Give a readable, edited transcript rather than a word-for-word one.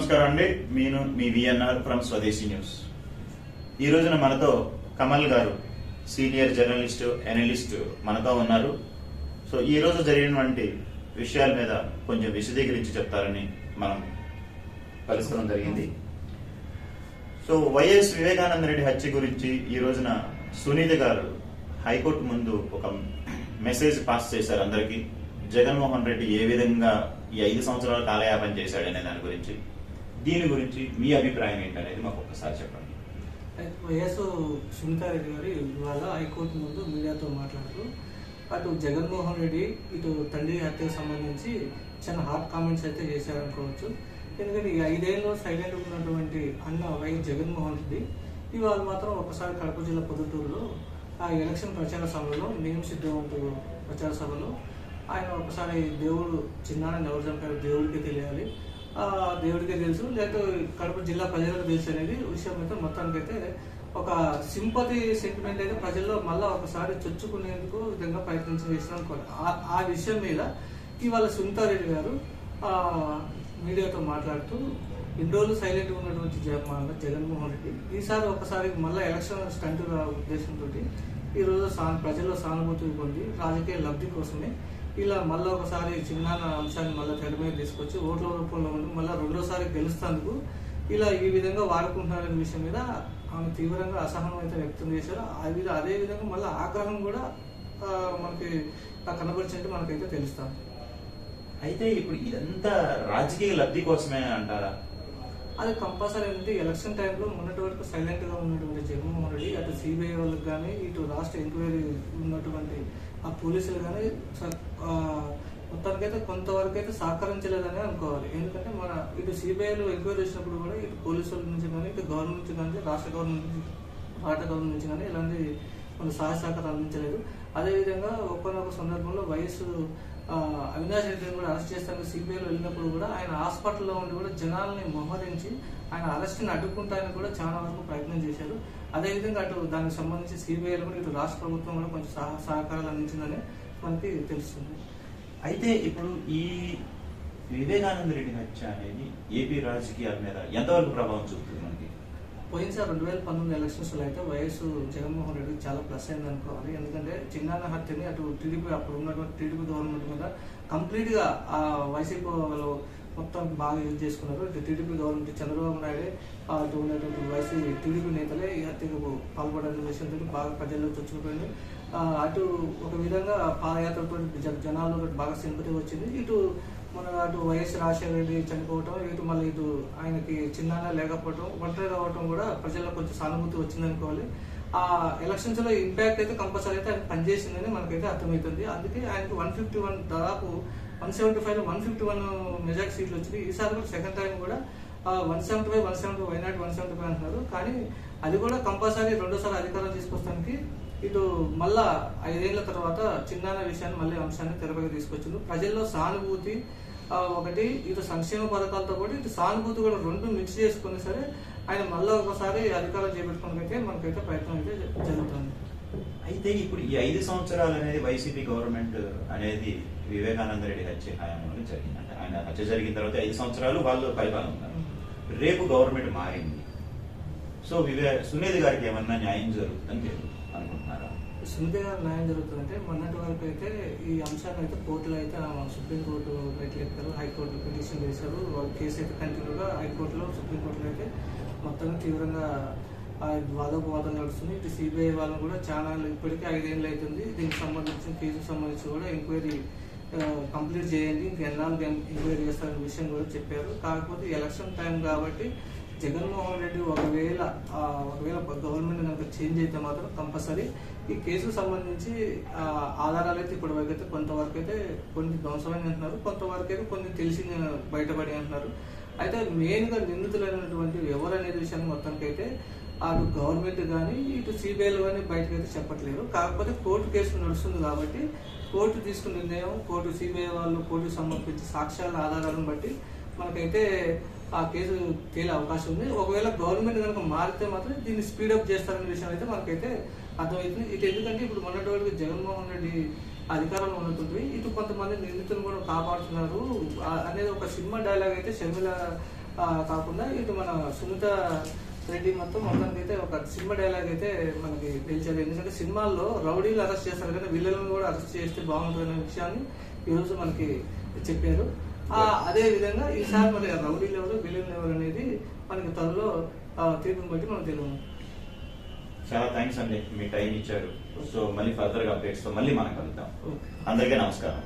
నమస్కారం అండి. నేను మీ విఎన్ఆర్ ఫ్రమ్ స్వదేశీ న్యూస్. ఈ రోజున మనతో కమల్ గారు, సీనియర్ జర్నలిస్ట్, అనలిస్ట్ మనతో ఉన్నారు. సో ఈ రోజు జరిగినటువంటి విషయాల మీద కొంచెం విశదీకరించి చెప్తారని మనం కలుసుకోవడం జరిగింది. సో వైఎస్ వివేకానంద రెడ్డి హత్య గురించి ఈ రోజున సునీత గారు హైకోర్టు ముందు ఒక మెసేజ్ పాస్ చేశారు అందరికీ. జగన్మోహన్ రెడ్డి ఏ విధంగా ఈ 5 సంవత్సరాల కాలయాపన చేశాడనే దాని గురించి, దీని గురించి మీ అభిప్రాయం ఏంటనేది మాకు ఒక్కసారి చెప్పండి. వైఎస్ సునీత రెడ్డి గారు ఇవాళ హైకోర్టు ముందు మీడియాతో మాట్లాడుతూ అటు జగన్మోహన్ రెడ్డి ఇటు తండ్రి హత్యకు సంబంధించి చాలా హాట్ కామెంట్స్ అయితే చేశారనుకోవచ్చు. ఎందుకంటే ఈ 5 ఏళ్ళు సైలెంట్ ఉన్నటువంటి అన్న వైఎస్ జగన్మోహన్ రెడ్డి ఇవాళ మాత్రం ఒకసారి కడప జిల్లా పొద్దుటూరులో ఆ ఎలక్షన్ ప్రచార సభలో మేము సిద్ధవంతు ప్రచార సభలో ఆయన ఒకసారి దేవుడు చిన్నాన్ని ఎవరు చంపారు దేవుడికి తెలియాలి, దేవుడికే తెలుసు, లేకపోతే కడప జిల్లా ప్రజలకు తెలుసు అనేది విషయం అయితే మొత్తానికైతే ఒక సింపతి సెంటిమెంట్ అయితే ప్రజల్లో మళ్ళీ ఒకసారి చొచ్చుకునేందుకు విధంగా ప్రయత్నం చేసిన ఆ విషయం మీద ఇవాళ సునీతారెడ్డి గారు మీడియాతో మాట్లాడుతూ ఇన్ని రోజులు సైలెంట్గా ఉన్నటువంటి జగన్మోహన్ రెడ్డి ఈసారి ఒకసారి మళ్ళీ ఎలక్షన్ స్టంట్ ఉద్దేశంతో ఈరోజు ప్రజల్లో సానుభూతి పొంది రాజకీయ లబ్ధి కోసమే ఇలా మళ్ళీ ఒకసారి చిన్న అంశాన్ని మళ్ళీ తెర మీద తీసుకొచ్చి ఓట్ల రూపంలో ఉండి మళ్ళీ రెండోసారి గెలుస్తందుకు ఇలా ఈ విధంగా వాడుకుంటున్నారనే విషయం మీద ఆమె తీవ్రంగా అసహనం అయితే వ్యక్తం చేశారు. అదే విధంగా మళ్ళీ ఆగ్రహం కూడా మనకి కనబరిచినట్టు మనకైతే తెలుస్తుంది. అయితే ఇప్పుడు ఇదంతా రాజకీయ లబ్ధి కోసమే అంటారా? అది కంపల్సరీ ఏంటంటే ఎలక్షన్ టైంలో మొన్నటి వరకు సైలెంట్ గా ఉన్నటువంటి జగన్మోహన్ రెడ్డి అటు సిబిఐ వాళ్ళకి కానీ ఇటు రాష్ట్ర ఎంక్వైరీ ఉన్నటువంటి ఆ పోలీసులు కానీ మొత్తానికైతే కొంతవరకు అయితే సహకరించలేదని అనుకోవాలి. ఎందుకంటే మన ఇటు సిబిఐలో ఎంక్వైరీ చేసినప్పుడు కూడా ఇటు పోలీసుల నుంచి కానీ ఇటు గవర్నమెంట్ నుంచి కానీ రాష్ట్ర గవర్నమెంట్ నుంచి కానీ ఇలాంటి మన సహాయ సహకారం అందించలేదు. అదేవిధంగా ఒక్కొక్క సందర్భంలో వయస్సు అవినాష్ రెడ్డిని కూడా అరెస్ట్ చేస్తానికి సిబిఐలో వెళ్ళినప్పుడు కూడా ఆయన హాస్పిటల్లో ఉండి కూడా జనాల్ని మోహరించి ఆయన అరెస్ట్ని అడ్డుకుంటానికి కూడా చాలా వరకు ప్రయత్నం చేశారు. అదేవిధంగా అటు దానికి సంబంధించి సిబిఐలో కూడా ఇటు రాష్ట్ర ప్రభుత్వం కూడా కొంచెం సహకారాలు అందించిందని మనకి తెలుస్తుంది. అయితే ఇప్పుడు ఈ వివేకానంద రెడ్డి హత్య అనేది ఏపీ రాజకీయాల మీద ఎంతవరకు ప్రభావం చూపుతుంది? మనకి పోయినసారి 2019 ఎలక్షన్స్ లో అయితే వైఎస్ జగన్మోహన్ రెడ్డి చాలా ప్లస్ అయింది అనుకోవాలి. ఎందుకంటే చిన్నాన్న హత్యని అటు టీడీపీ అప్పుడు ఉన్నటువంటి టీడీపీ గవర్నమెంట్ మీద కంప్లీట్ గా ఆ వైసీపీ వాళ్ళు మొత్తం బాగా యూజ్ చేసుకున్నారు. ఇటు టీడీపీ గవర్నమెంట్ చంద్రబాబు నాయుడు అటు ఉన్నటువంటి టీడీపీ నేతలే ఈ హత్యకు పాల్పడే విషయంతో బాగా ప్రజల్లో చొచ్చుకుపోయింది. అటు ఒక విధంగా పాదయాత్రతో జనాల్లో బాగా సింపతి వచ్చింది. ఇటు మన అటు వైఎస్ రాజశేఖర రెడ్డి చనిపోవటం, ఇటు మళ్ళీ ఇటు ఆయనకి చిన్నాన్న లేకపోవటం, ఒంటరి కావటం కూడా ప్రజల్లో కొంచెం సానుభూతి వచ్చిందనుకోవాలి. ఆ ఎలక్షన్స్ లో ఇంపాక్ట్ అయితే కంపల్సరీ అయితే ఆయన పనిచేసిందని మనకైతే అర్థమవుతుంది. అందుకే ఆయనకి 151 దాదాపు 175 151 మెజార్టీ సీట్లు వచ్చింది. ఈసారి కూడా సెకండ్ టైం కూడా 175 175 వైనాట్ 175 అంటున్నారు. కానీ అది కూడా కంపల్సరీ రెండోసారి అధికారం తీసుకొస్తానికి ఇటు మళ్ళా 5 ఏళ్ల తర్వాత చిన్నాన్న విషయాన్ని మళ్ళీ అంశాన్ని తెరపైకి తీసుకొచ్చింది. ప్రజల్లో సానుభూతి ఒకటి, ఇటు సంక్షేమ పథకాలతో పాటు ఇటు సానుభూతి కూడా రెండు మిక్స్ చేసుకుని సరే ఆయన మళ్ళీ ఒకసారి అధికారం చేపట్టుకోవడానికైతే మనకైతే ప్రయత్నం అయితే జరుగుతుంది. అయితే ఇప్పుడు ఈ 5 సంవత్సరాలు అనేది వైసీపీ గవర్నమెంట్ అనేది వివేకానంద రెడ్డి హత్య హయాంలో జరిగింది. అంటే ఆయన హత్య జరిగిన తర్వాత 5 సంవత్సరాలు వాళ్ళు పరిపాలన ఉన్నారు. రేపు గవర్నమెంట్ మారింది. సో సునీత గారికి ఏమన్నా న్యాయం జరుగుతుందని అనుకుంటున్నారా? సునీత గారికి న్యాయం జరుగుతుందంటే మొన్నటి వరకు అయితే ఈ అంశాన్ని అయితే కోర్టులో అయితే సుప్రీంకోర్టు ఎత్తారు, హైకోర్టు పిటిషన్ చేశారు. కేసు అయితే కంటిన్యూగా హైకోర్టులో సుప్రీంకోర్టులో అయితే మొత్తంగా తీవ్రంగా వాదోపవాదం నడుస్తుంది. ఇటు సిబిఐ వాళ్ళు కూడా చాలా ఇప్పటికే 5 ఏళ్ళు అవుతుంది. దీనికి సంబంధించిన కేసుకు సంబంధించి కూడా ఎంక్వైరీ కంప్లీట్ చేయండి, ఇంకెన్నాళ్ళు ఎంక్వైరీ చేస్తారనే విషయం కూడా చెప్పారు. కాకపోతే ఎలక్షన్ టైం కాబట్టి జగన్మోహన్ రెడ్డి ఒకవేళ గవర్నమెంట్ కనుక చేంజ్ అయితే మాత్రం కంపల్సరీ ఈ కేసుకు సంబంధించి ఆధారాలు అయితే ఇప్పటి వరకు అయితే కొంతవరకు అయితే కొన్ని ధ్వంసమైన అంటున్నారు, కొంతవరకు అయితే కొన్ని తెలిసి బయటపడి అంటున్నారు. అయితే మెయిన్గా నిందితులైనటువంటి ఎవరు అనేది విషయాన్ని మొత్తానికి అయితే అటు గవర్నమెంట్ కానీ ఇటు సిబిఐలు కానీ బయటకు అయితే చెప్పట్లేదు. కాకపోతే కోర్టు కేసు నడుస్తుంది కాబట్టి కోర్టు తీసుకున్న నిర్ణయం, కోర్టు సిబిఐ వాళ్ళు కోర్టుకు సంబంధించి సాక్ష్యాల ఆధారాలను బట్టి మనకైతే ఆ కేసు తేలే అవకాశం ఉంది. ఒకవేళ గవర్నమెంట్ కనుక మారితే మాత్రం దీన్ని స్పీడప్ చేస్తారనే విషయం అయితే మనకైతే అర్థమవుతుంది. ఇటు ఎందుకంటే ఇప్పుడు మొన్నటి వరకు జగన్మోహన్ రెడ్డి అధికారంలో ఉన్నటువంటి ఇటు కొంతమంది నిందితులను కూడా కాపాడుతున్నారు అనేది ఒక సినిమా డైలాగ్ అయితే షర్మిల కాకుండా ఇటు మన సునీత రెడ్డి మొత్తానికి అయితే ఒక సినిమా డైలాగ్ అయితే మనకి తెలిసారు. ఎందుకంటే సినిమాల్లో రౌడీలు అరెస్ట్ చేస్తారు కానీ విల్లలను కూడా అరెస్ట్ చేస్తే బాగుంటుందనే విషయాన్ని ఈరోజు మనకి చెప్పారు. అదే విధంగా ఈసారి మరి రౌడీలు ఎవరు విల్లన్లు ఎవరు అనేది మనకి త్వరలో తీర్పుని బట్టి మనకు తెలియదు. చాలా థ్యాంక్స్ అండి, మీ టైం ఇచ్చారు. సో మళ్ళీ ఫర్దర్ గా అప్డేట్స్ తో మళ్ళీ మనం కలుద్దాం. అందరికీ నమస్కారం.